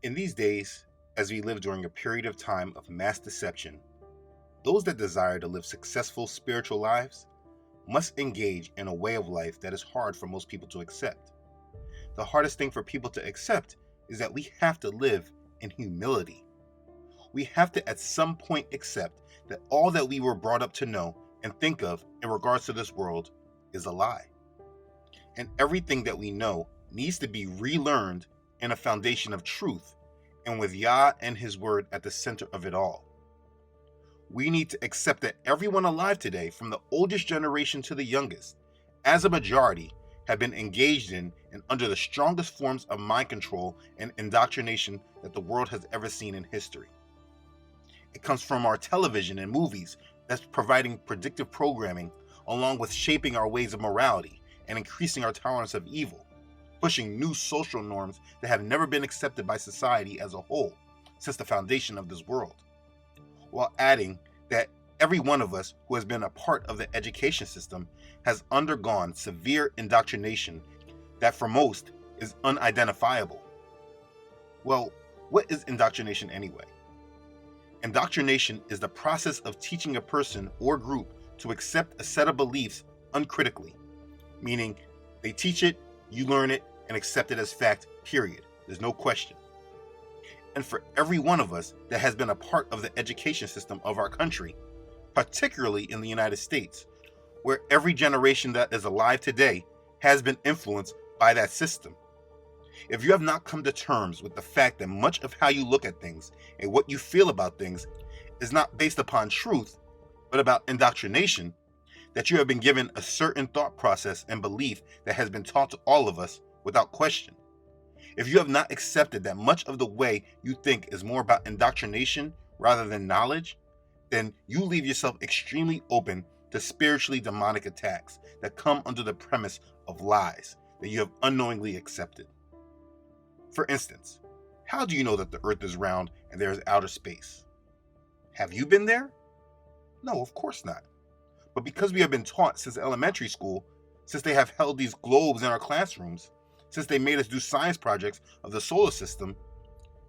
In these days, as we live during a period of time of mass deception, those that desire to live successful spiritual lives must engage in a way of life that is hard for most people to accept. The hardest thing for people to accept is that we have to live in humility. We have to at some point accept that all that we were brought up to know and think of in regards to this world is a lie. And everything that we know needs to be relearned in a foundation of truth and with Yah and His Word at the center of it all. We need to accept that everyone alive today, from the oldest generation to the youngest, as a majority, have been engaged in and under the strongest forms of mind control and indoctrination that the world has ever seen in history. It comes from our television and movies that's providing predictive programming, along with shaping our ways of morality and increasing our tolerance of evil, pushing new social norms that have never been accepted by society as a whole since the foundation of this world, while adding that every one of us who has been a part of the education system has undergone severe indoctrination that for most is unidentifiable. Well, what is indoctrination anyway? Indoctrination is the process of teaching a person or group to accept a set of beliefs uncritically, meaning they teach it, you learn it, and accept it as fact, period. There's no question. And for every one of us that has been a part of the education system of our country, particularly in the United States, where every generation that is alive today has been influenced by that system. If you have not come to terms with the fact that much of how you look at things and what you feel about things is not based upon truth, but about indoctrination, that you have been given a certain thought process and belief that has been taught to all of us without question. If you have not accepted that much of the way you think is more about indoctrination rather than knowledge, then you leave yourself extremely open to spiritually demonic attacks that come under the premise of lies that you have unknowingly accepted. For instance, how do you know that the earth is round and there is outer space? Have you been there? No, of course not. But because we have been taught since elementary school, since they have held these globes in our classrooms, since they made us do science projects of the solar system,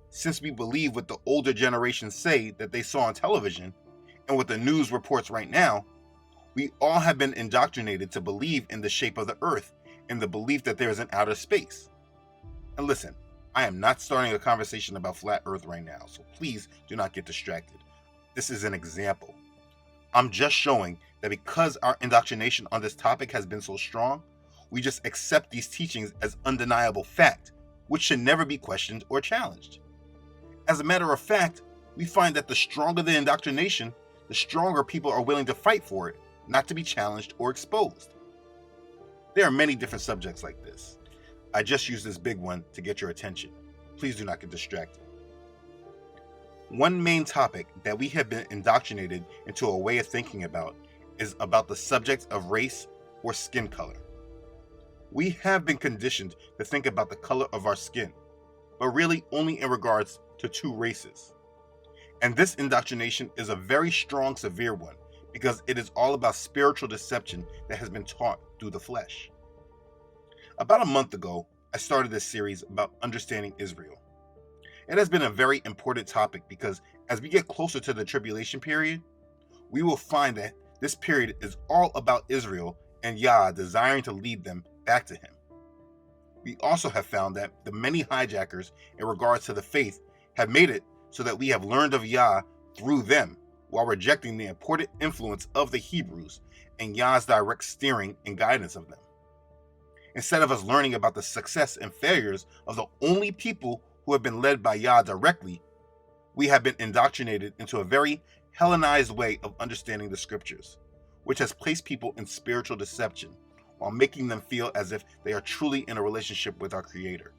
since we believe what the older generations say that they saw on television, and what the news reports right now, we all have been indoctrinated to believe in the shape of the earth and the belief that there is an outer space. And listen, I am not starting a conversation about flat earth right now, so please do not get distracted. This is an example. I'm just showing that because our indoctrination on this topic has been so strong, we just accept these teachings as undeniable fact, which should never be questioned or challenged. As a matter of fact, we find that the stronger the indoctrination, the stronger people are willing to fight for it, not to be challenged or exposed. There are many different subjects like this. I just used this big one to get your attention. Please do not get distracted. One main topic that we have been indoctrinated into a way of thinking about is about the subject of race or skin color. We have been conditioned to think about the color of our skin, but really only in regards to two races. And this indoctrination is a very strong, severe one, because it is all about spiritual deception that has been taught through the flesh. About a month ago, I started this series about understanding Israel. It has been a very important topic because as we get closer to the tribulation period, we will find that this period is all about Israel and Yah desiring to lead them back to Him. We also have found that the many hijackers in regards to the faith have made it so that we have learned of Yah through them, while rejecting the important influence of the Hebrews and Yah's direct steering and guidance of them. Instead of us learning about the success and failures of the only people who have been led by Yah directly, we have been indoctrinated into a very Hellenized way of understanding the scriptures, which has placed people in spiritual deception while making them feel as if they are truly in a relationship with our Creator.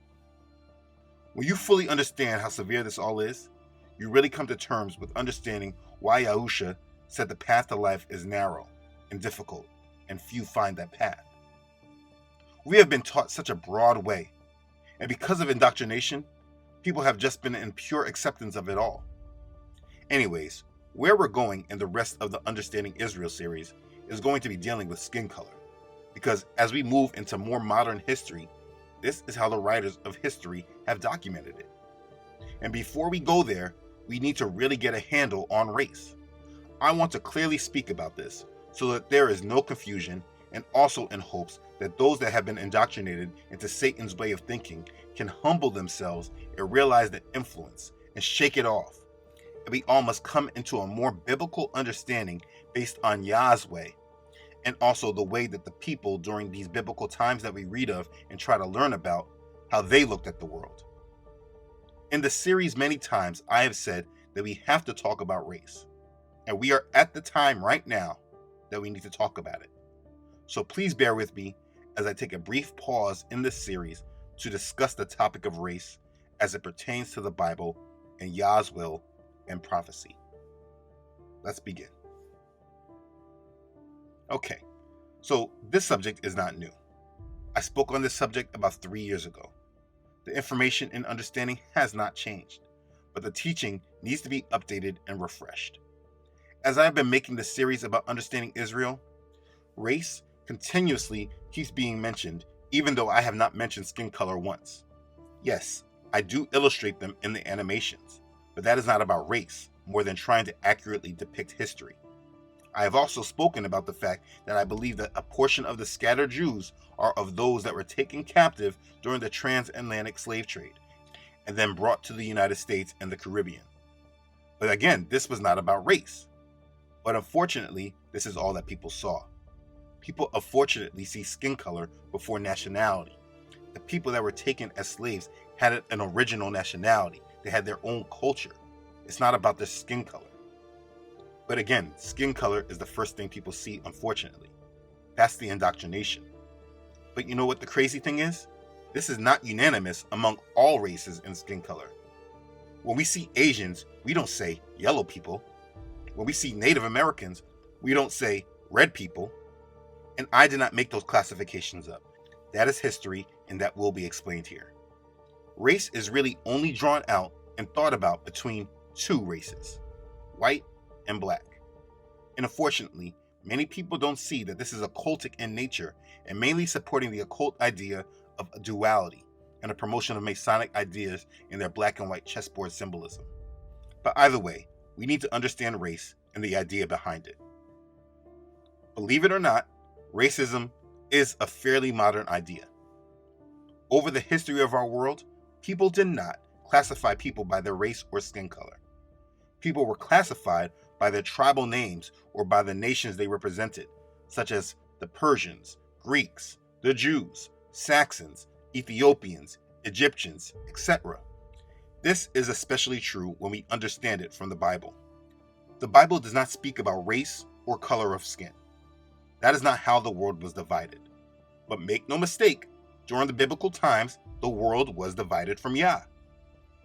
When you fully understand how severe this all is, you really come to terms with understanding why Yahusha said the path to life is narrow and difficult, and few find that path. We have been taught such a broad way, and because of indoctrination, people have just been in pure acceptance of it all. Anyways, where we're going in the rest of the Understanding Israel series is going to be dealing with skin color, because as we move into more modern history, this is how the writers of history have documented it. And before we go there, we need to really get a handle on race. I want to clearly speak about this so that there is no confusion, and also in hopes that those that have been indoctrinated into Satan's way of thinking can humble themselves and realize the influence and shake it off. And we all must come into a more biblical understanding based on Yah's way, and also the way that the people during these biblical times that we read of and try to learn about, how they looked at the world. In the series many times, I have said that we have to talk about race. And we are at the time right now that we need to talk about it. So please bear with me as I take a brief pause in this series to discuss the topic of race as it pertains to the Bible and Yah's will and prophecy. Let's begin. Okay, so this subject is not new. I spoke on this subject about 3 years ago. The information and understanding has not changed, but the teaching needs to be updated and refreshed. As I have been making this series about understanding Israel, race continuously keeps being mentioned, even though I have not mentioned skin color once. Yes, I do illustrate them in the animations, but that is not about race, more than trying to accurately depict history. I have also spoken about the fact that I believe that a portion of the scattered Jews are of those that were taken captive during the transatlantic slave trade, and then brought to the United States and the Caribbean. But again, this was not about race. But unfortunately, this is all that people saw. People unfortunately see skin color before nationality. The people that were taken as slaves had an original nationality. They had their own culture. It's not about their skin color. But again, skin color is the first thing people see, unfortunately. That's the indoctrination. But you know what the crazy thing is? This is not unanimous among all races in skin color. When we see Asians, we don't say yellow people. When we see Native Americans, we don't say red people. And I did not make those classifications up. That is history, and that will be explained here. Race is really only drawn out and thought about between two races, white and black. And unfortunately, many people don't see that this is occultic in nature and mainly supporting the occult idea of a duality and a promotion of Masonic ideas in their black and white chessboard symbolism. But either way, we need to understand race and the idea behind it. Believe it or not, racism is a fairly modern idea. Over the history of our world, people did not classify people by their race or skin color. People were classified by their tribal names or by the nations they represented, such as the Persians, Greeks, the Jews, Saxons, Ethiopians, Egyptians, etc. This is especially true when we understand it from the Bible. The Bible does not speak about race or color of skin. That is not how the world was divided. But make no mistake, during the biblical times, the world was divided from Yah.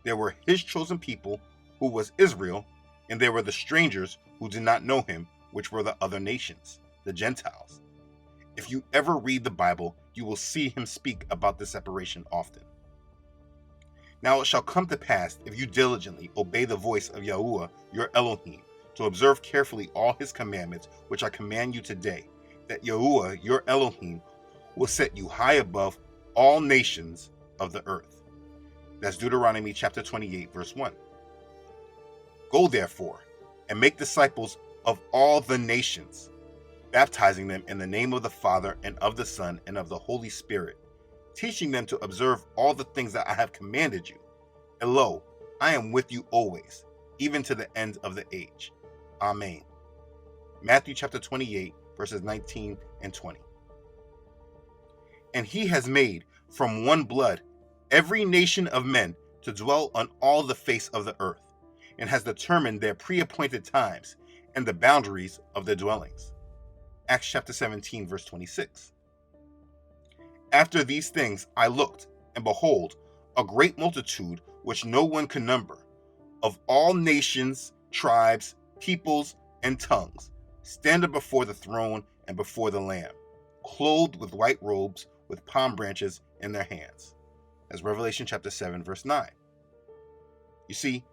There were his chosen people, who was Israel, and there were the strangers who did not know him, which were the other nations, the Gentiles. If you ever read the Bible, you will see him speak about this separation often. Now it shall come to pass, if you diligently obey the voice of Yahuah, your Elohim, to observe carefully all his commandments, which I command you today, that Yahuah, your Elohim, will set you high above all nations of the earth. That's Deuteronomy chapter 28, verse 1. Go therefore, and make disciples of all the nations, baptizing them in the name of the Father, and of the Son, and of the Holy Spirit, teaching them to observe all the things that I have commanded you. And lo, I am with you always, even to the end of the age. Amen. Matthew chapter 28, verses 19 and 20. And he has made from one blood every nation of men to dwell on all the face of the earth, and has determined their pre-appointed times and the boundaries of their dwellings. Acts chapter 17, verse 26. After these things I looked, and behold, a great multitude which no one could number, of all nations, tribes, peoples, and tongues, standing before the throne and before the Lamb, clothed with white robes, with palm branches in their hands. As Revelation chapter 7, verse 9. You see,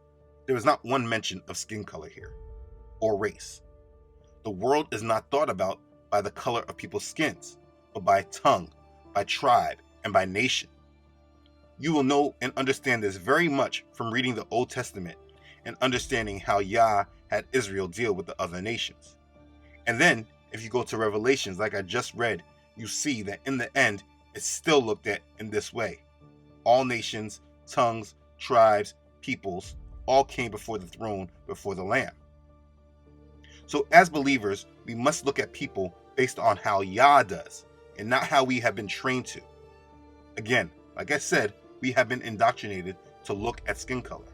there is not one mention of skin color here, or race. The world is not thought about by the color of people's skins, but by tongue, by tribe, and by nation. You will know and understand this very much from reading the Old Testament and understanding how Yah had Israel deal with the other nations. And then, if you go to Revelations like I just read, you see that in the end, it's still looked at in this way. All nations, tongues, tribes, peoples, all came before the throne, before the Lamb. So as believers, we must look at people based on how Yah does, and not how we have been trained to. Again, like I said, we have been indoctrinated to look at skin color.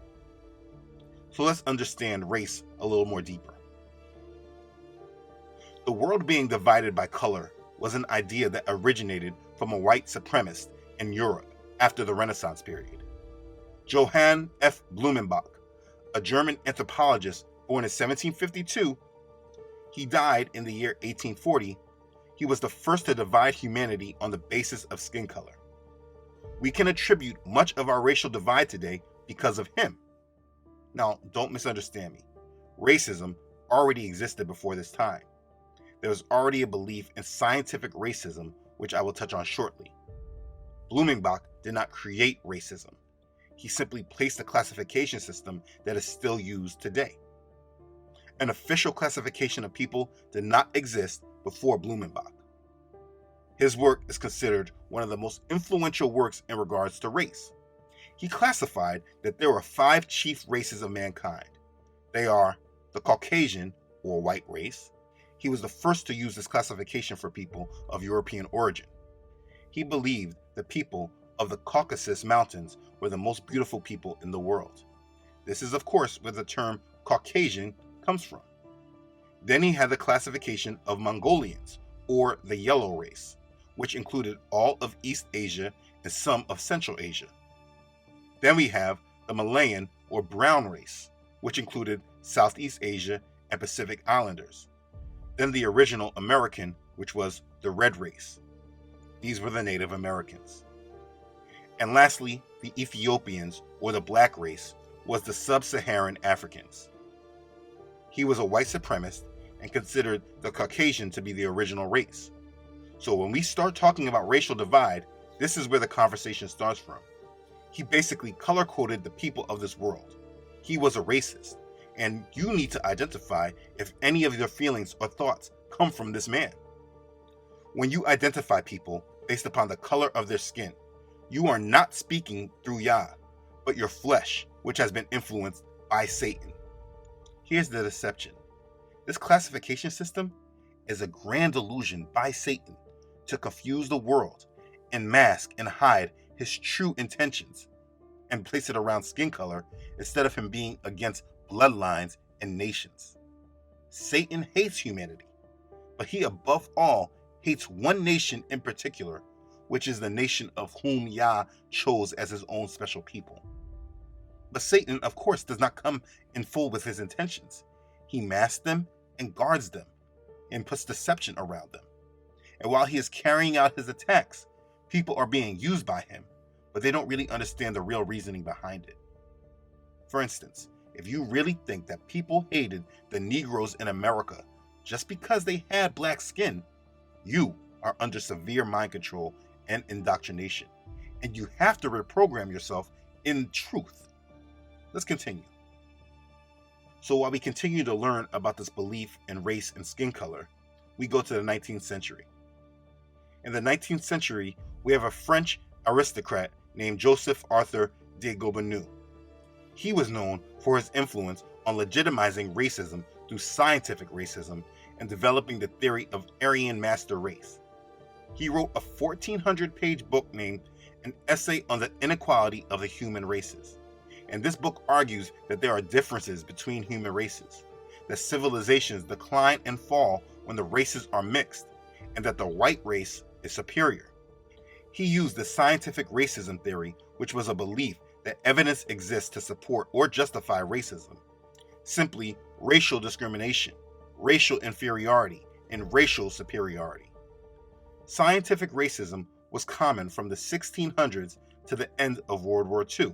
So let's understand race a little more deeper. The world being divided by color was an idea that originated from a white supremacist in Europe after the Renaissance period. Johann F. Blumenbach, a German anthropologist born in 1752, he died in the year 1840. He was the first to divide humanity on the basis of skin color. We can attribute much of our racial divide today because of him. Now, don't misunderstand me. Racism already existed before this time. There was already a belief in scientific racism, which I will touch on shortly. Blumenbach did not create racism. He simply placed a classification system that is still used today. An official classification of people did not exist before Blumenbach. His work is considered one of the most influential works in regards to race. He classified that there are 5 chief races of mankind. They are the Caucasian, or white race. He was the first to use this classification for people of European origin. He believed the people of the Caucasus Mountains were the most beautiful people in the world. This is, of course, where the term Caucasian comes from. Then he had the classification of Mongolians, or the yellow race, which included all of East Asia and some of Central Asia. Then we have the Malayan, or brown race, which included Southeast Asia and Pacific Islanders. Then the original American, which was the red race. These were the Native Americans. And lastly, the Ethiopians, or the black race, was the sub-Saharan Africans. He was a white supremacist and considered the Caucasian to be the original race. So when we start talking about racial divide, this is where the conversation starts from. He basically color-coded the people of this world. He was a racist, and you need to identify if any of your feelings or thoughts come from this man. When you identify people based upon the color of their skin, you are not speaking through Yah, but your flesh, which has been influenced by Satan. Here's the deception. This classification system is a grand illusion by Satan to confuse the world and mask and hide his true intentions and place it around skin color instead of him being against bloodlines and nations. Satan hates humanity, but he above all hates one nation in particular, which is the nation of whom Yah chose as his own special people. But Satan, of course, does not come in full with his intentions. He masks them and guards them and puts deception around them. And while he is carrying out his attacks, people are being used by him, but they don't really understand the real reasoning behind it. For instance, if you really think that people hated the Negroes in America just because they had black skin, you are under severe mind control and indoctrination, and you have to reprogram yourself in truth. Let's continue. So while we continue to learn about this belief in race and skin color, we go to the 19th century. In the 19th century, we have a French aristocrat named Joseph Arthur de Gobineau. He was known for his influence on legitimizing racism through scientific racism and developing the theory of Aryan master race. He wrote a 1,400-page book named An Essay on the Inequality of the Human Races. And this book argues that there are differences between human races, that civilizations decline and fall when the races are mixed, and that the white race is superior. He used the scientific racism theory, which was a belief that evidence exists to support or justify racism. Simply racial discrimination, racial inferiority, and racial superiority. Scientific racism was common from the 1600s to the end of World War II,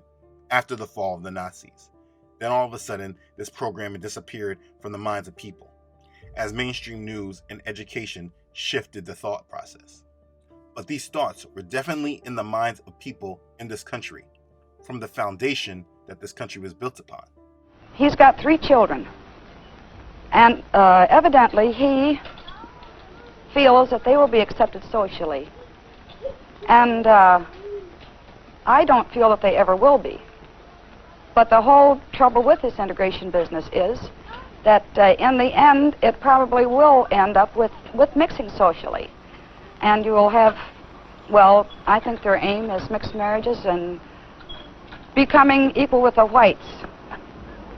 after the fall of the Nazis. Then all of a sudden, this program disappeared from the minds of people, as mainstream news and education shifted the thought process. But these thoughts were definitely in the minds of people in this country, from the foundation that this country was built upon. He's got 3 children, and evidently he feels that they will be accepted socially. And I don't feel that they ever will be. But the whole trouble with this integration business is that in the end, it probably will end up with mixing socially. And you will have, well, I think their aim is mixed marriages and becoming equal with the whites.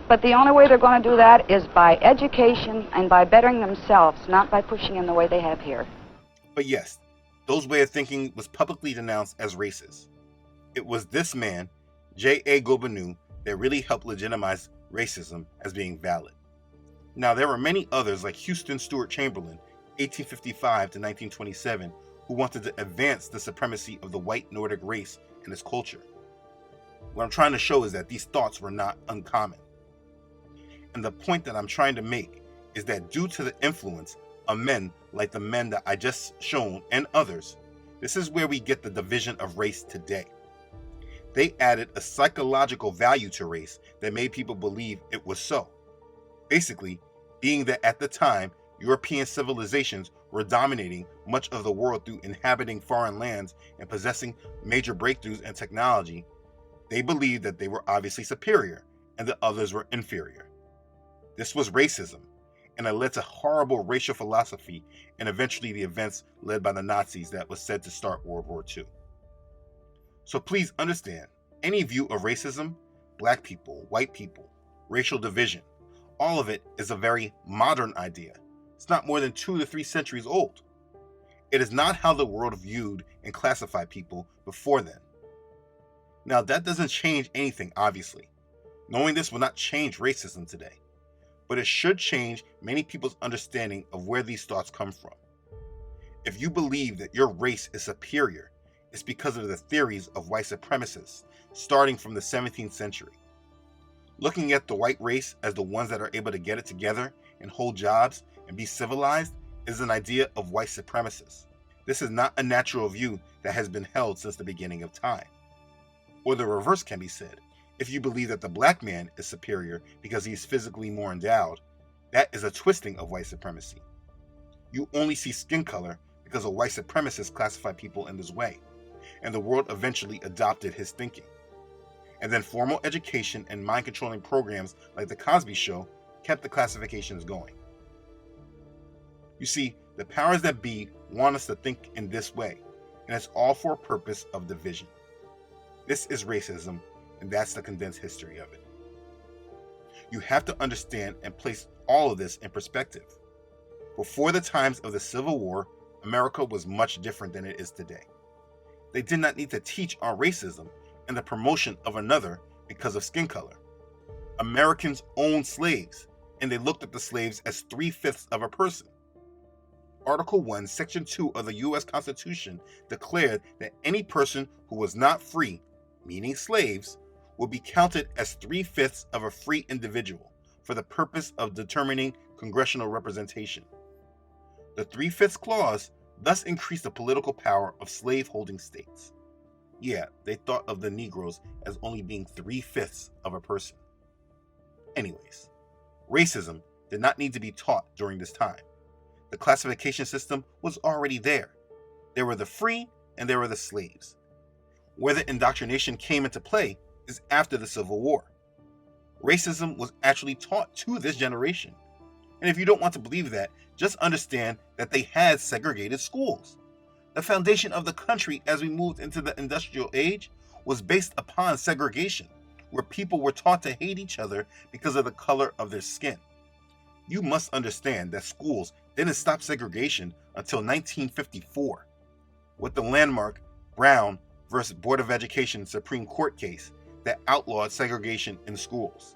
But the only way they're going to do that is by education and by bettering themselves, not by pushing in the way they have here. But yes, those way of thinking was publicly denounced as racist. It was this man, J.A. Gobineau, that really helped legitimize racism as being valid. Now, there were many others like Houston Stewart Chamberlain, 1855 to 1927, who wanted to advance the supremacy of the white Nordic race and its culture. What I'm trying to show is that these thoughts were not uncommon. And the point that I'm trying to make is that due to the influence of men like the men that I just shown and others, this is where we get the division of race today. They added a psychological value to race that made people believe it was so. Basically, being that at the time, European civilizations were dominating much of the world through inhabiting foreign lands and possessing major breakthroughs in technology, they believed that they were obviously superior and the others were inferior. This was racism, and it led to horrible racial philosophy and eventually the events led by the Nazis that was said to start World War II. So please understand, any view of racism, black people, white people, racial division, all of it is a very modern idea. It's not more than 2 to 3 centuries old. It is not how the world viewed and classified people before then. Now, that doesn't change anything, obviously. Knowing this will not change racism today, but it should change many people's understanding of where these thoughts come from. If you believe that your race is superior, it's because of the theories of white supremacists, starting from the 17th century. Looking at the white race as the ones that are able to get it together and hold jobs and be civilized is an idea of white supremacists. This is not a natural view that has been held since the beginning of time. Or the reverse can be said. If you believe that the black man is superior because he is physically more endowed, that is a twisting of white supremacy. You only see skin color because a white supremacist classified people in this way, and the world eventually adopted his thinking. And then formal education and mind-controlling programs like The Cosby Show kept the classifications going. You see, the powers that be want us to think in this way, and it's all for a purpose of division. This is racism, and that's the condensed history of it. You have to understand and place all of this in perspective. Before the times of the Civil War, America was much different than it is today. They did not need to teach on racism and the promotion of another because of skin color. Americans owned slaves, and they looked at the slaves as 3/5 of a person. Article 1, Section 2 of the U.S. Constitution declared that any person who was not free, meaning slaves, would be counted as 3/5 of a free individual for the purpose of determining congressional representation. The 3/5 clause thus increased the political power of slave-holding states. Yeah, they thought of the Negroes as only being 3/5 of a person. Anyways, racism did not need to be taught during this time. The classification system was already there. There were the free and there were the slaves. Where the indoctrination came into play is after the Civil War. Racism was actually taught to this generation. And if you don't want to believe that, just understand that they had segregated schools. The foundation of the country as we moved into the industrial age was based upon segregation, where people were taught to hate each other because of the color of their skin. You must understand that schools didn't stop segregation until 1954, with the landmark Brown versus Board of Education Supreme Court case that outlawed segregation in schools.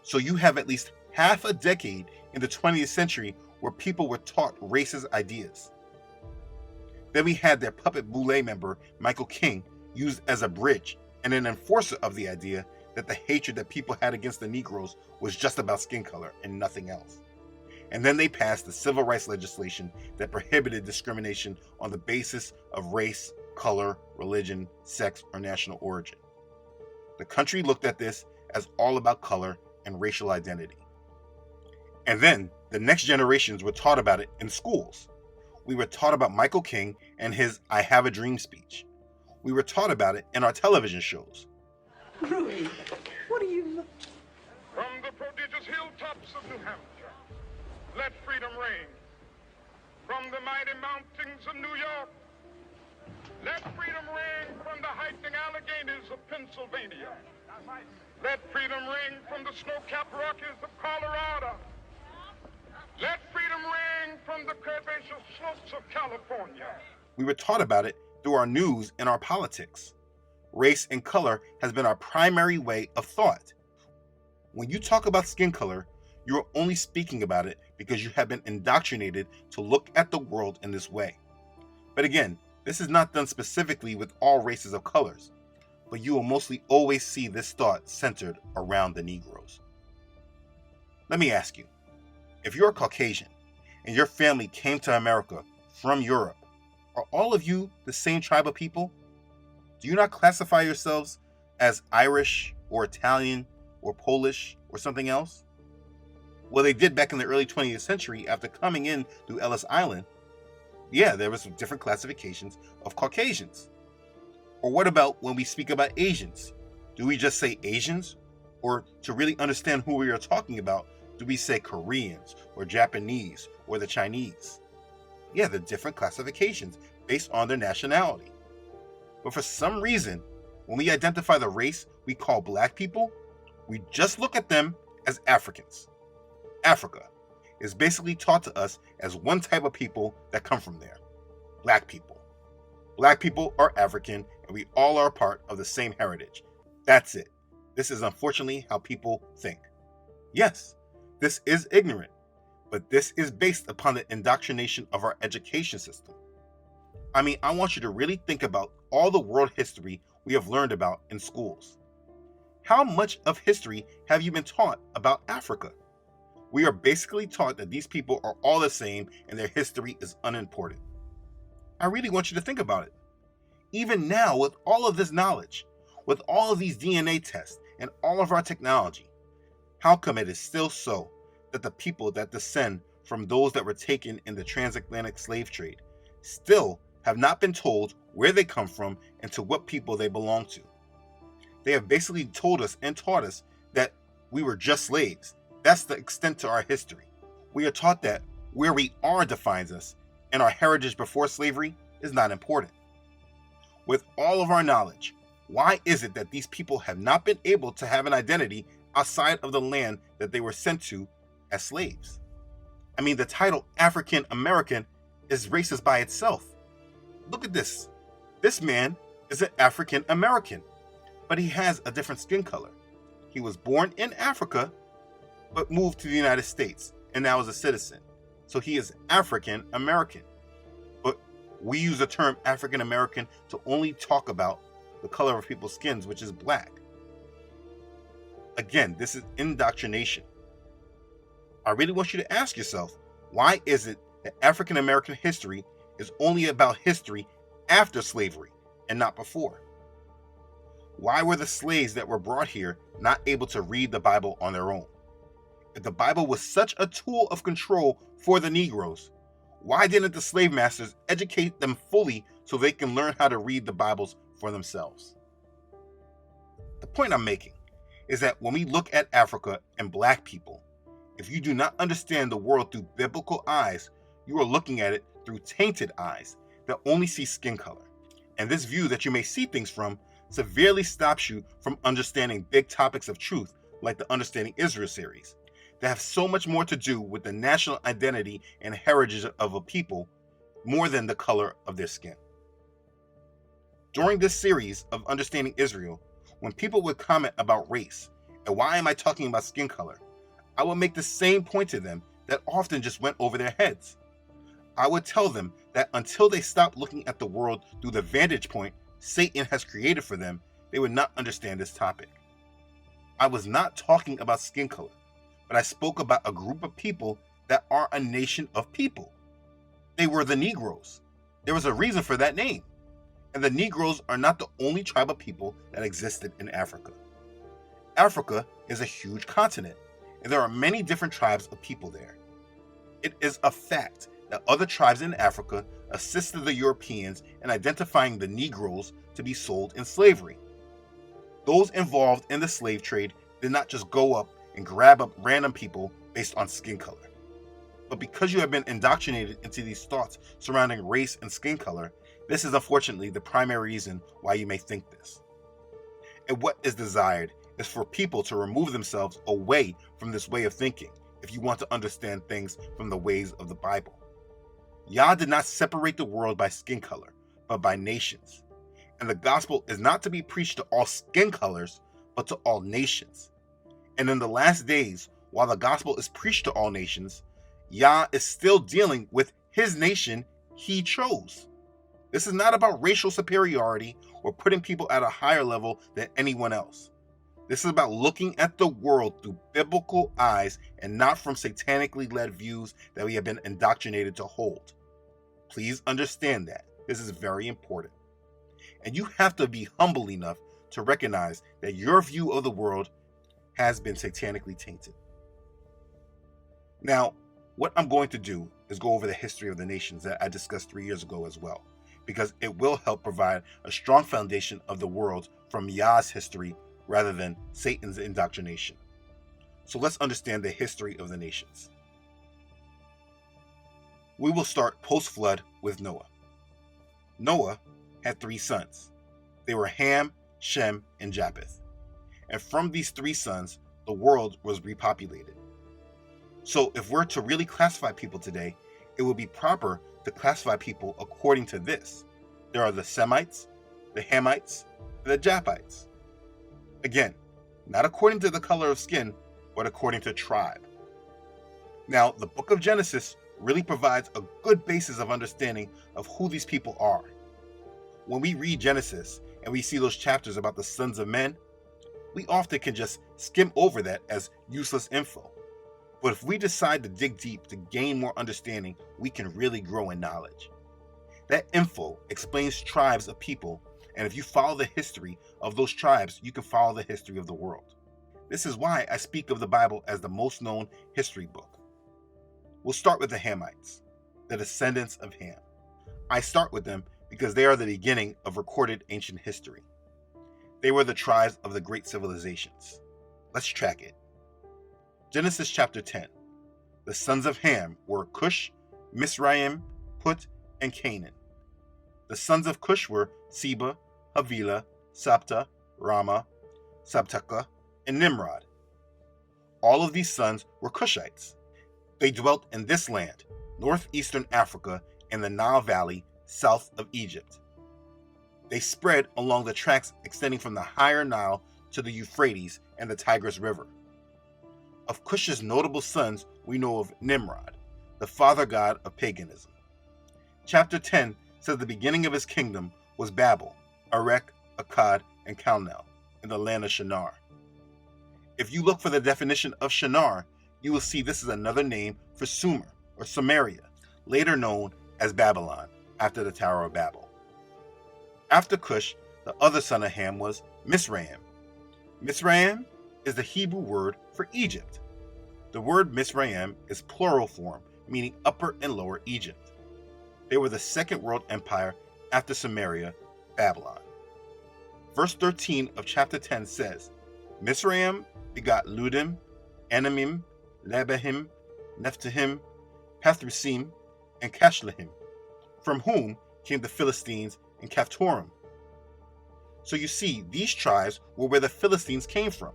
So you have at least half a decade in the 20th century where people were taught racist ideas. Then we had their puppet boule member, Michael King, used as a bridge and an enforcer of the idea that the hatred that people had against the Negroes was just about skin color and nothing else. And then they passed the civil rights legislation that prohibited discrimination on the basis of race, color, religion, sex, or national origin. The country looked at this as all about color and racial identity. And then the next generations were taught about it in schools. We were taught about Michael King and his I Have a Dream speech. We were taught about it in our television shows. Rudy, what are you... From the prodigious hilltops of New Hampshire, let freedom reign. From the mighty mountains of New York, let freedom reign from the heighting Alleghenies of Pennsylvania. Let freedom ring from the snow-capped Rockies of Colorado. Let freedom ring from the curvaceous slopes of California. We were taught about it through our news and our politics. Race and color has been our primary way of thought. When you talk about skin color, you are only speaking about it because you have been indoctrinated to look at the world in this way. But again, this is not done specifically with all races of colors, but you will mostly always see this thought centered around the Negroes. Let me ask you, if you're a Caucasian and your family came to America from Europe, are all of you the same tribe of people? Do you not classify yourselves as Irish or Italian or Polish or something else? Well, they did back in the early 20th century after coming in through Ellis Island. Yeah, there were some different classifications of Caucasians. Or what about when we speak about Asians? Do we just say Asians? Or to really understand who we are talking about, do we say Koreans or Japanese or the Chinese? Yeah, the different classifications based on their nationality. But for some reason, when we identify the race we call black people, we just look at them as Africans. Africa is basically taught to us as one type of people that come from there. Black people. Black people are African and we all are part of the same heritage. That's it. This is unfortunately how people think. Yes, this is ignorant, but this is based upon the indoctrination of our education system. I mean, I want you to really think about all the world history we have learned about in schools. How much of history have you been taught about Africa? We are basically taught that these people are all the same and their history is unimportant. I really want you to think about it. Even now, with all of this knowledge, with all of these DNA tests and all of our technology, how come it is still so that the people that descend from those that were taken in the transatlantic slave trade still have not been told where they come from and to what people they belong to? They have basically told us and taught us that we were just slaves. That's the extent to our history. We are taught that where we are defines us, and our heritage before slavery is not important. With all of our knowledge, why is it that these people have not been able to have an identity outside of the land that they were sent to as slaves? I mean, the title African American is racist by itself. Look at this. This man is an African American, but he has a different skin color. He was born in Africa, but moved to the United States and now is a citizen. So he is African American. But we use the term African American to only talk about the color of people's skins, which is black. Again, this is indoctrination. I really want you to ask yourself, why is it that African American history is only about history after slavery and not before? Why were the slaves that were brought here not able to read the Bible on their own? If the Bible was such a tool of control for the Negroes, why didn't the slave masters educate them fully so they can learn how to read the Bibles for themselves? The point I'm making is that when we look at Africa and black people, if you do not understand the world through biblical eyes, you are looking at it through tainted eyes that only see skin color. And this view that you may see things from severely stops you from understanding big topics of truth like the Understanding Israel series that have so much more to do with the national identity and heritage of a people more than the color of their skin. During this series of Understanding Israel, when people would comment about race and why am I talking about skin color, I would make the same point to them that often just went over their heads. I would tell them that until they stop looking at the world through the vantage point Satan has created for them, they would not understand this topic. I was not talking about skin color, but I spoke about a group of people that are a nation of people. They were the Negroes. There was a reason for that name. And the Negroes are not the only tribe of people that existed in Africa. Africa is a huge continent, and there are many different tribes of people there. It is a fact that other tribes in Africa assisted the Europeans in identifying the Negroes to be sold in slavery. Those involved in the slave trade did not just go up and grab up random people based on skin color. But because you have been indoctrinated into these thoughts surrounding race and skin color, this is unfortunately the primary reason why you may think this. And what is desired is for people to remove themselves away from this way of thinking if you want to understand things from the ways of the Bible. Yah did not separate the world by skin color, but by nations. And the gospel is not to be preached to all skin colors, but to all nations. And in the last days, while the gospel is preached to all nations, Yah is still dealing with his nation he chose. This is not about racial superiority or putting people at a higher level than anyone else. This is about looking at the world through biblical eyes and not from satanically led views that we have been indoctrinated to hold. Please understand that. This is very important. And you have to be humble enough to recognize that your view of the world has been satanically tainted. Now, what I'm going to do is go over the history of the nations that I discussed 3 years ago as well, because it will help provide a strong foundation of the world from Yah's history rather than Satan's indoctrination. So let's understand the history of the nations. We will start post-flood with Noah. Noah had 3 sons. They were Ham, Shem, and Japheth. And from these 3 sons, the world was repopulated. So if we're to really classify people today, it would be proper to classify people according to this. There are the Semites, the Hamites, and the Japhites. Again, not according to the color of skin, but according to tribe. Now, the book of Genesis really provides a good basis of understanding of who these people are. When we read Genesis and we see those chapters about the sons of men, we often can just skim over that as useless info. But if we decide to dig deep to gain more understanding, we can really grow in knowledge. That info explains tribes of people, and if you follow the history of those tribes, you can follow the history of the world. This is why I speak of the Bible as the most known history book. We'll start with the Hamites, the descendants of Ham. I start with them because they are the beginning of recorded ancient history. They were the tribes of the great civilizations. Let's track it. Genesis chapter 10. The sons of Ham were Cush, Mizraim, Put, and Canaan. The sons of Cush were Seba, Havilah, Sabta, Rama, Sabteka, and Nimrod. All of these sons were Cushites. They dwelt in this land, northeastern Africa, and the Nile Valley, south of Egypt. They spread along the tracts extending from the higher Nile to the Euphrates and the Tigris River. Of Cush's notable sons, we know of Nimrod, the father god of paganism. Chapter 10 says the beginning of his kingdom was Babel, Erech, Akkad, and Calneh, in the land of Shinar. If you look for the definition of Shinar, you will see this is another name for Sumer, or Samaria, later known as Babylon, after the Tower of Babel. After Cush, the other son of Ham was Mizraim. Mizraim is the Hebrew word for Egypt. The word Mizraim is plural form, meaning upper and lower Egypt. They were the second world empire after Samaria, Babylon. Verse 13 of chapter 10 says, Mizraim begot Ludim, Anamim, Lebahim, Nephtahim, Pathrusim, and Cashlahim, from whom came the Philistines and Caphtorim. So you see, these tribes were where the Philistines came from,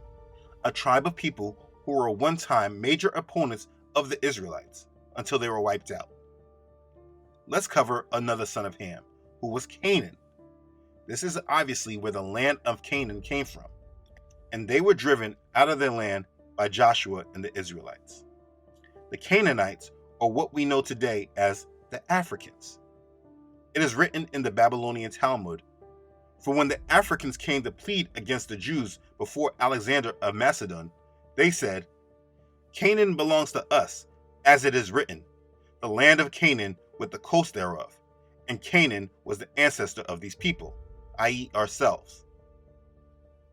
a tribe of people who were one time major opponents of the Israelites until they were wiped out. Let's cover another son of Ham, who was Canaan. This is obviously where the land of Canaan came from, and they were driven out of their land by Joshua and the Israelites. The Canaanites are what we know today as the Africans. It is written in the Babylonian Talmud, for when the Africans came to plead against the Jews before Alexander of Macedon, they said, Canaan belongs to us, as it is written, the land of Canaan with the coast thereof. And Canaan was the ancestor of these people, i.e. ourselves.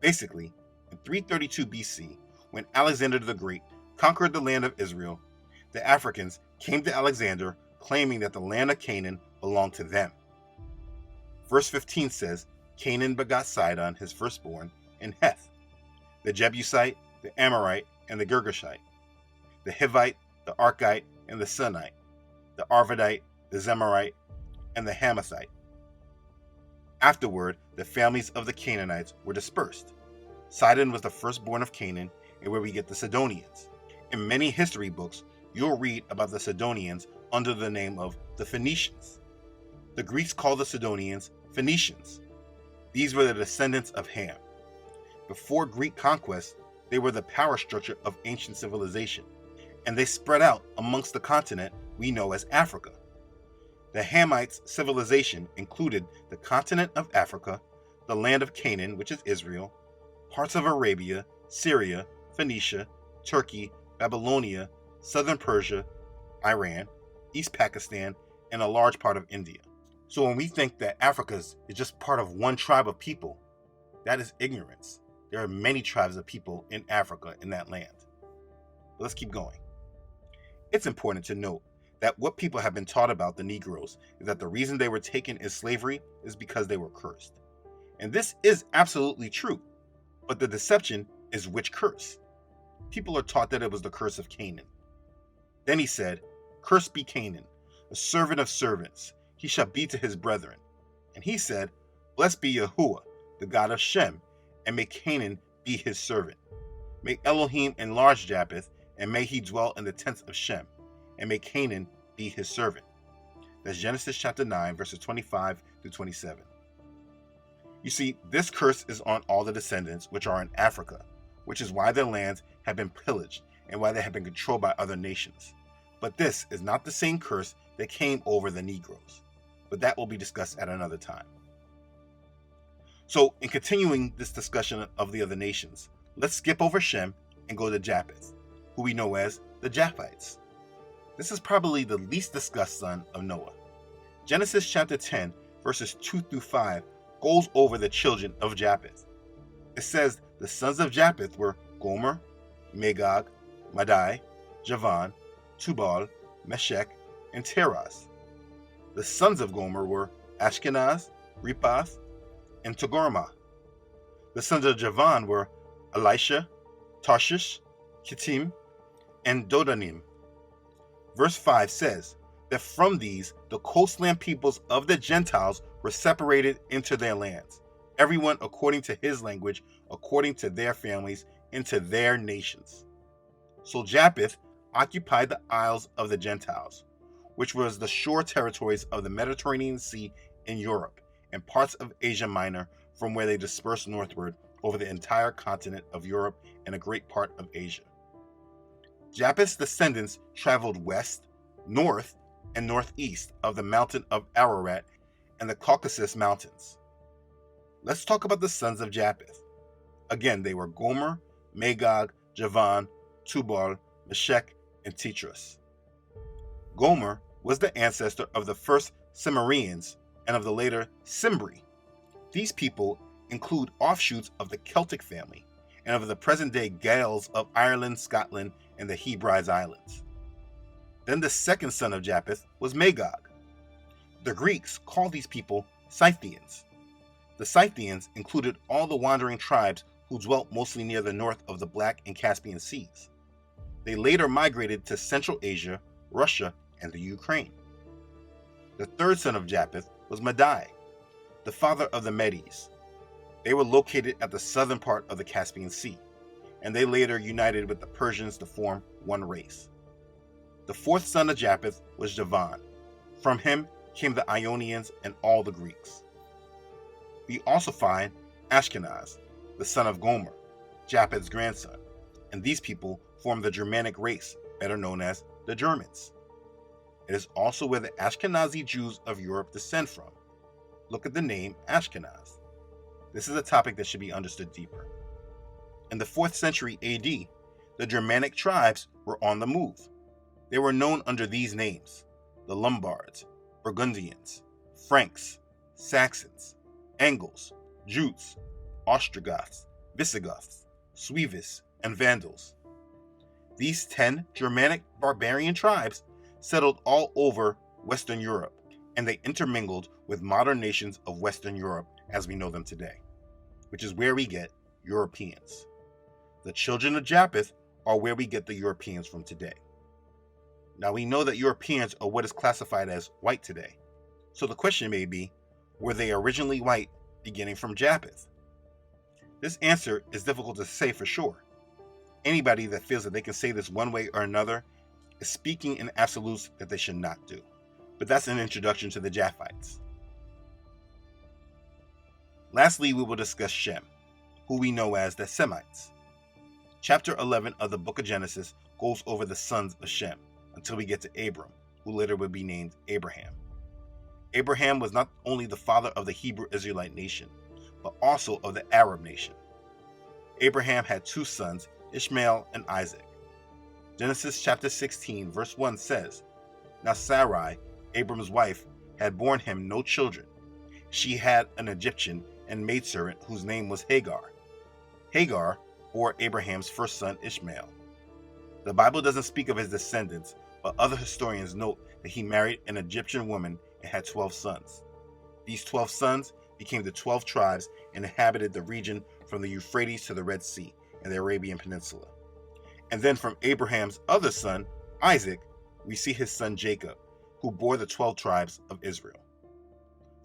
Basically, in 332 BC, when Alexander the Great conquered the land of Israel, the Africans came to Alexander claiming that the land of Canaan belonged to them. Verse 15 says, Canaan begot Sidon, his firstborn, and Heth, the Jebusite, the Amorite, and the Girgashite, the Hivite, the Archite, and the Sinite, the Arvadite, the Zemarite, and the Hamathite. Afterward, the families of the Canaanites were dispersed. Sidon was the firstborn of Canaan, and where we get the Sidonians. In many history books, you'll read about the Sidonians under the name of the Phoenicians. The Greeks called the Sidonians Phoenicians. These were the descendants of Ham. Before Greek conquest, they were the power structure of ancient civilization, and they spread out amongst the continent we know as Africa. The Hamites' civilization included the continent of Africa, the land of Canaan, which is Israel, parts of Arabia, Syria, Phoenicia, Turkey, Babylonia, southern Persia, Iran, East Pakistan, and a large part of India. So when we think that Africa is just part of one tribe of people, that is ignorance. There are many tribes of people in Africa in that land. But let's keep going. It's important to note that what people have been taught about the Negroes is that the reason they were taken in slavery is because they were cursed. And this is absolutely true, but the deception is which curse? People are taught that it was the curse of Canaan. Then he said, Cursed be Canaan, a servant of servants, he shall be to his brethren. And he said, Blessed be Yahuah, the God of Shem, and may Canaan be his servant. May Elohim enlarge Japheth, and may he dwell in the tents of Shem, and may Canaan be his servant. That's Genesis chapter 9, verses 25 through 27. You see, this curse is on all the descendants which are in Africa, which is why their lands have been pillaged and why they have been controlled by other nations. But this is not the same curse that came over the Negroes, but that will be discussed at another time. So, in continuing this discussion of the other nations, let's skip over Shem and go to Japheth, who we know as the Japhites. This is probably the least discussed son of Noah. Genesis chapter 10, verses 2 through 5, goes over the children of Japheth. It says the sons of Japheth were Gomer, Magog, Madai, Javan, Tubal, Meshech, and Teraz. The sons of Gomer were Ashkenaz, Rephath, and Togarmah. The sons of Javan were Elisha, Tarshish, Kittim, and Dodanim. Verse 5 says that from these the coastland peoples of the Gentiles were separated into their lands, everyone according to his language, according to their families, into their nations. So Japheth occupied the isles of the Gentiles, which was the shore territories of the Mediterranean Sea in Europe and parts of Asia Minor, from where they dispersed northward over the entire continent of Europe and a great part of Asia. Japheth's descendants traveled west, north, and northeast of the mountain of Ararat and the Caucasus Mountains. Let's talk about the sons of Japheth. Again, they were Gomer, Magog, Javan, Tubal, Meshech, and Tetras. Gomer was the ancestor of the first Cimmerians and of the later Cimbri. These people include offshoots of the Celtic family and of the present-day Gaels of Ireland, Scotland, and the Hebrides Islands. Then the second son of Japheth was Magog. The Greeks called these people Scythians. The Scythians included all the wandering tribes who dwelt mostly near the north of the Black and Caspian Seas. They later migrated to Central Asia, Russia, and the Ukraine. The third son of Japheth was Madai, the father of the Medes. They were located at the southern part of the Caspian Sea, and they later united with the Persians to form one race. The fourth son of Japheth was Javan. From him came the Ionians and all the Greeks. We also find Ashkenaz, the son of Gomer, Japheth's grandson, and these people form the Germanic race, better known as the Germans. It is also where the Ashkenazi Jews of Europe descend from. Look at the name Ashkenaz. This is a topic that should be understood deeper. In the 4th century AD, the Germanic tribes were on the move. They were known under these names: the Lombards, Burgundians, Franks, Saxons, Angles, Jutes, Ostrogoths, Visigoths, Suevis, and Vandals. These 10 Germanic barbarian tribes settled all over Western Europe, and they intermingled with modern nations of Western Europe as we know them today, which is where we get Europeans. The children of Japheth are where we get the Europeans from today. Now we know that Europeans are what is classified as white today. So the question may be, were they originally white beginning from Japheth? This answer is difficult to say for sure. Anybody that feels that they can say this one way or another is speaking in absolutes that they should not do. But that's an introduction to the Japhites. Lastly, we will discuss Shem, who we know as the Semites. Chapter 11 of the book of Genesis goes over the sons of Shem until we get to Abram, who later would be named Abraham. Abraham was not only the father of the Hebrew Israelite nation, but also of the Arab nation. Abraham had 2 sons, Ishmael and Isaac. Genesis chapter 16 verse 1 says, "Now Sarai, Abram's wife, had borne him no children. She had an Egyptian and maidservant whose name was Hagar. Hagar bore Abraham's first son Ishmael." The Bible doesn't speak of his descendants, but other historians note that he married an Egyptian woman and had 12 sons. These 12 sons became the 12 tribes and inhabited the region from the Euphrates to the Red Sea and the Arabian Peninsula. And then from Abraham's other son, Isaac, we see his son Jacob, who bore the 12 tribes of Israel.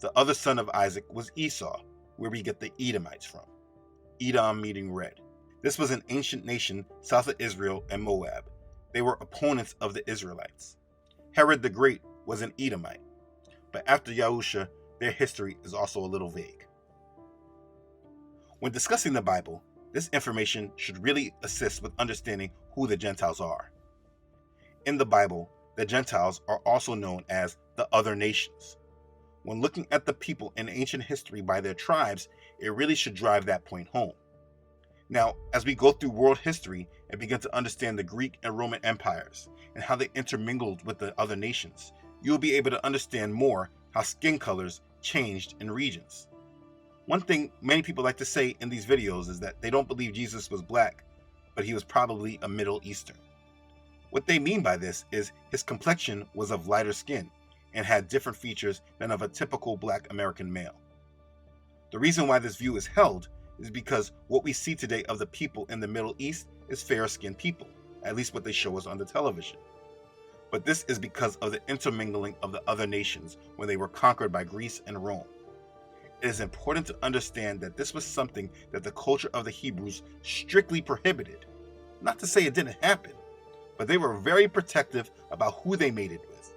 The other son of Isaac was Esau, where we get the Edomites from. Edom meaning red. This was an ancient nation south of Israel and Moab. They were opponents of the Israelites. Herod the Great was an Edomite, but after Yahusha, their history is also a little vague. When discussing the Bible, this information should really assist with understanding who the Gentiles are. In the Bible, the Gentiles are also known as the other nations. When looking at the people in ancient history by their tribes, it really should drive that point home. Now, as we go through world history and begin to understand the Greek and Roman empires and how they intermingled with the other nations, you'll be able to understand more how skin colors changed in regions. One thing many people like to say in these videos is that they don't believe Jesus was black, but he was probably a Middle Eastern. What they mean by this is his complexion was of lighter skin and had different features than of a typical black American male. The reason why this view is held is because what we see today of the people in the Middle East is fair-skinned people, at least what they show us on the television. But this is because of the intermingling of the other nations when they were conquered by Greece and Rome. It is important to understand that this was something that the culture of the Hebrews strictly prohibited. Not to say it didn't happen, but they were very protective about who they mated with.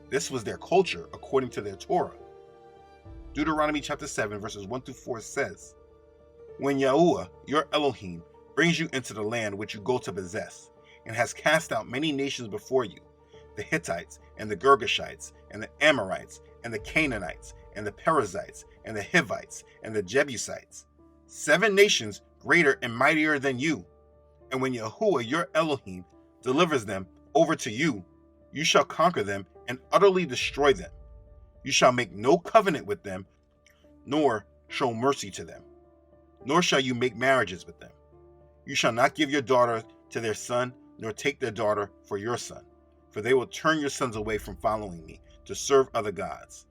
This was their culture according to their Torah. Deuteronomy chapter 7 verses 1 through 4 says, "When Yahuah, your Elohim, brings you into the land which you go to possess, and has cast out many nations before you, the Hittites, and the Girgashites, and the Amorites, and the Canaanites, and the Perizzites, and the Hivites, and the Jebusites, 7 nations greater and mightier than you. And when Yahuah your Elohim delivers them over to you, you shall conquer them and utterly destroy them. You shall make no covenant with them, nor show mercy to them, nor shall you make marriages with them. You shall not give your daughter to their son, nor take their daughter for your son, for they will turn your sons away from following me to serve other gods.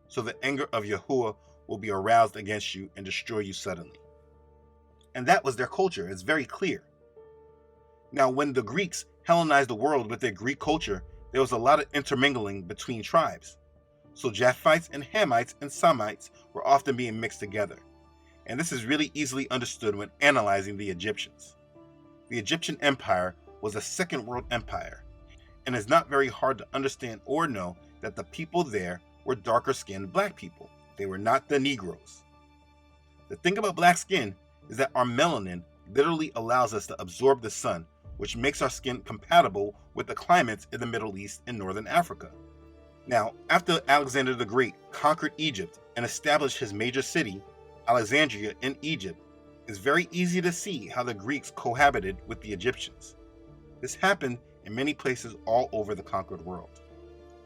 So the anger of Yahuah will be aroused against you and destroy you suddenly." And that was their culture. It's very clear. Now, when the Greeks Hellenized the world with their Greek culture, there was a lot of intermingling between tribes. So Japhites and Hamites and Semites were often being mixed together. And this is really easily understood when analyzing the Egyptians. The Egyptian Empire was a second world empire, and it's not very hard to understand or know that the people there were darker-skinned black people. They were not the Negroes. The thing about black skin is that our melanin literally allows us to absorb the sun, which makes our skin compatible with the climates in the Middle East and Northern Africa. Now, after Alexander the Great conquered Egypt and established his major city, Alexandria in Egypt, it's very easy to see how the Greeks cohabited with the Egyptians. This happened in many places all over the conquered world.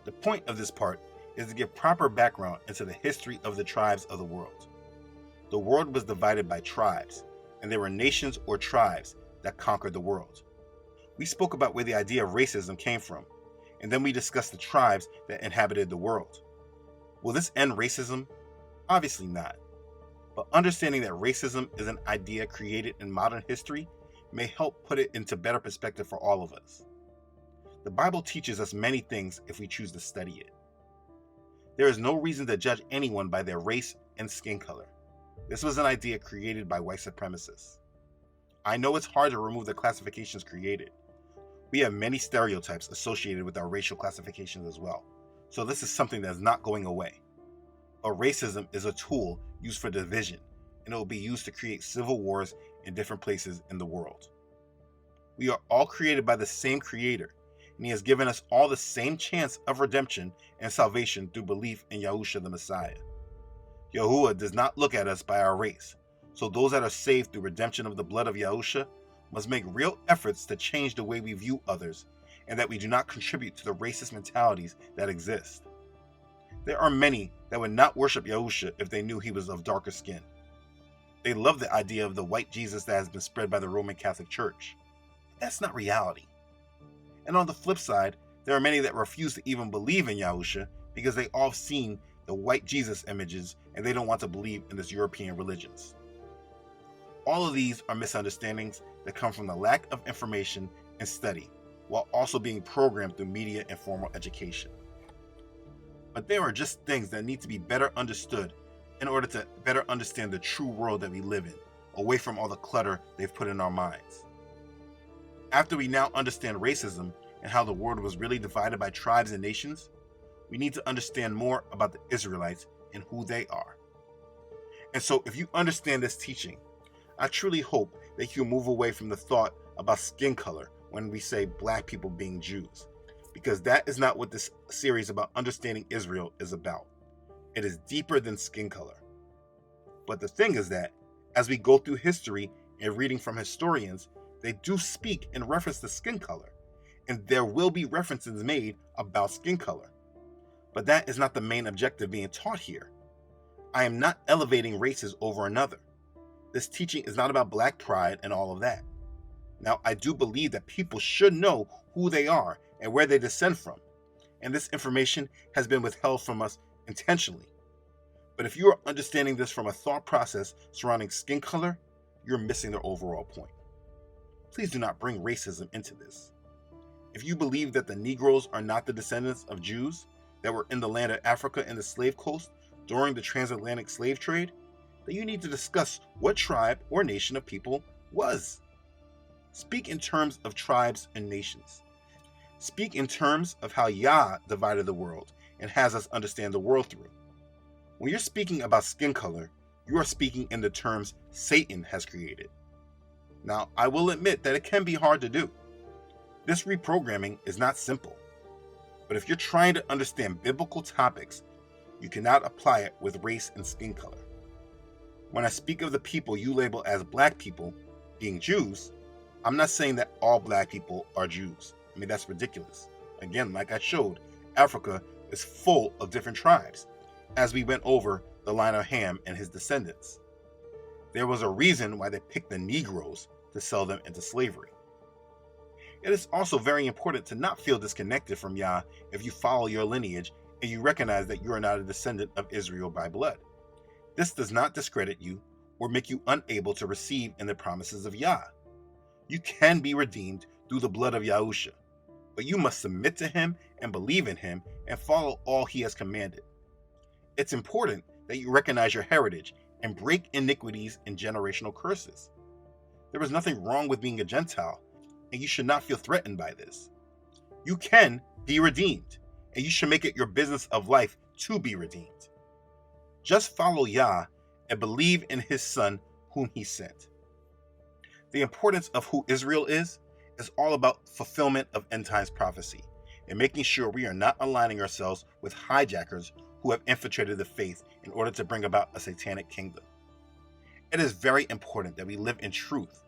The point of this part is to give proper background into the history of the tribes of the world. The world was divided by tribes, and there were nations or tribes that conquered the world. We spoke about where the idea of racism came from, and then we discussed the tribes that inhabited the world. Will this end racism? Obviously not. But understanding that racism is an idea created in modern history may help put it into better perspective for all of us. The Bible teaches us many things if we choose to study it. There is no reason to judge anyone by their race and skin color. This was an idea created by white supremacists. I know it's hard to remove the classifications created. We have many stereotypes associated with our racial classifications as well, so this is something that is not going away. But racism is a tool used for division, and it will be used to create civil wars in different places in the world. We are all created by the same Creator, and He has given us all the same chance of redemption and salvation through belief in Yahusha the Messiah. Yahuah does not look at us by our race, so those that are saved through redemption of the blood of Yahusha must make real efforts to change the way we view others, and that we do not contribute to the racist mentalities that exist. There are many that would not worship Yahusha if they knew he was of darker skin. They love the idea of the white Jesus that has been spread by the Roman Catholic Church. That's not reality. And on the flip side, there are many that refuse to even believe in Yahusha because they all have seen the white Jesus images and they don't want to believe in this European religions. All of these are misunderstandings that come from the lack of information and study, while also being programmed through media and formal education. But there are just things that need to be better understood in order to better understand the true world that we live in, away from all the clutter they've put in our minds. After we now understand racism and how the world was really divided by tribes and nations, we need to understand more about the Israelites and who they are. And so if you understand this teaching, I truly hope that you'll move away from the thought about skin color when we say black people being Jews, because that is not what this series about understanding Israel is about. It is deeper than skin color. But the thing is that, as we go through history and reading from historians, they do speak in reference to skin color, and there will be references made about skin color. But that is not the main objective being taught here. I am not elevating races over another. This teaching is not about black pride and all of that. Now, I do believe that people should know who they are and where they descend from, and this information has been withheld from us intentionally. But if you are understanding this from a thought process surrounding skin color, you're missing the overall point. Please do not bring racism into this. If you believe that the Negroes are not the descendants of Jews that were in the land of Africa and the slave coast during the transatlantic slave trade, then you need to discuss what tribe or nation of people was. Speak in terms of tribes and nations. Speak in terms of how Yah divided the world and has us understand the world through. When you're speaking about skin color, you are speaking in the terms Satan has created. Now, I will admit that it can be hard to do. This reprogramming is not simple. But if you're trying to understand biblical topics, you cannot apply it with race and skin color. When I speak of the people you label as black people being Jews, I'm not saying that all black people are Jews. I mean, that's ridiculous. Again, like I showed, Africa is full of different tribes, as we went over the line of Ham and his descendants. There was a reason why they picked the Negroes to sell them into slavery. It is also very important to not feel disconnected from Yah if you follow your lineage and you recognize that you are not a descendant of Israel by blood. This does not discredit you or make you unable to receive in the promises of Yah. You can be redeemed through the blood of Yahusha, but you must submit to him and believe in him and follow all he has commanded. It's important that you recognize your heritage and break iniquities and generational curses. There is nothing wrong with being a Gentile, and you should not feel threatened by this. You can be redeemed, and you should make it your business of life to be redeemed. Just follow Yah and believe in his Son whom he sent. The importance of who Israel is all about fulfillment of end times prophecy and making sure we are not aligning ourselves with hijackers who have infiltrated the faith in order to bring about a satanic kingdom. It is very important that we live in truth,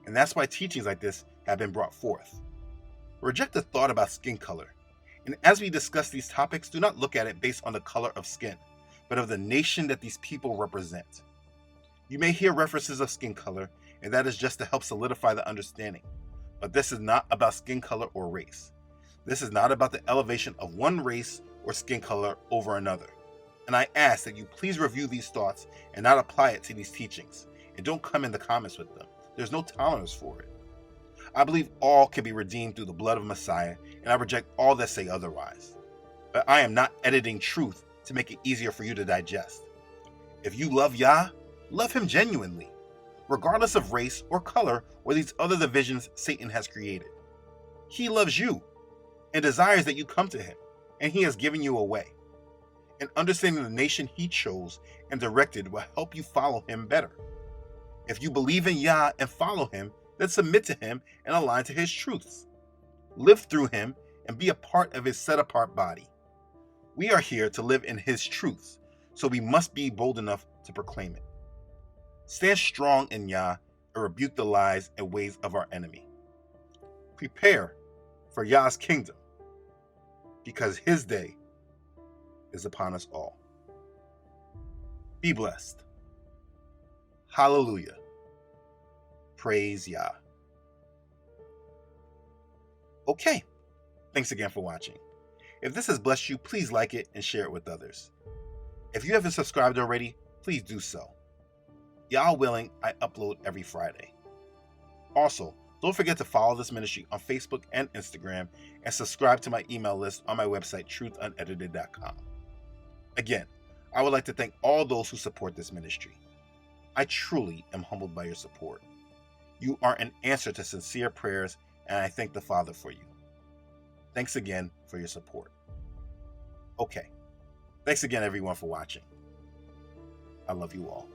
and that's why teachings like this have been brought forth. Reject the thought about skin color. And as we discuss these topics, do not look at it based on the color of skin, but of the nation that these people represent. You may hear references of skin color, and that is just to help solidify the understanding. But this is not about skin color or race. This is not about the elevation of one race or skin color over another. And I ask that you please review these thoughts and not apply it to these teachings. And don't come in the comments with them. There's no tolerance for it. I believe all can be redeemed through the blood of Messiah, and I reject all that say otherwise. But I am not editing truth to make it easier for you to digest. If you love Yah, love him genuinely, regardless of race or color or these other divisions Satan has created. He loves you and desires that you come to him, and he has given you a way. And understanding the nation he chose and directed will help you follow him better. If you believe in Yah and follow him, then submit to him and align to his truths. Live through him and be a part of his set-apart body. We are here to live in his truths, so we must be bold enough to proclaim it. Stand strong in Yah and rebuke the lies and ways of our enemy. Prepare for Yah's kingdom, because his day is upon us all. Be blessed. Hallelujah. Praise Yah. Okay, thanks again for watching. If this has blessed you, please like it and share it with others. If you haven't subscribed already, please do so. Yah willing, I upload every Friday. Also, don't forget to follow this ministry on Facebook and Instagram and subscribe to my email list on my website, truthunedited.com. Again, I would like to thank all those who support this ministry. I truly am humbled by your support. You are an answer to sincere prayers, and I thank the Father for you. Thanks again for your support. Okay, thanks again everyone for watching. I love you all.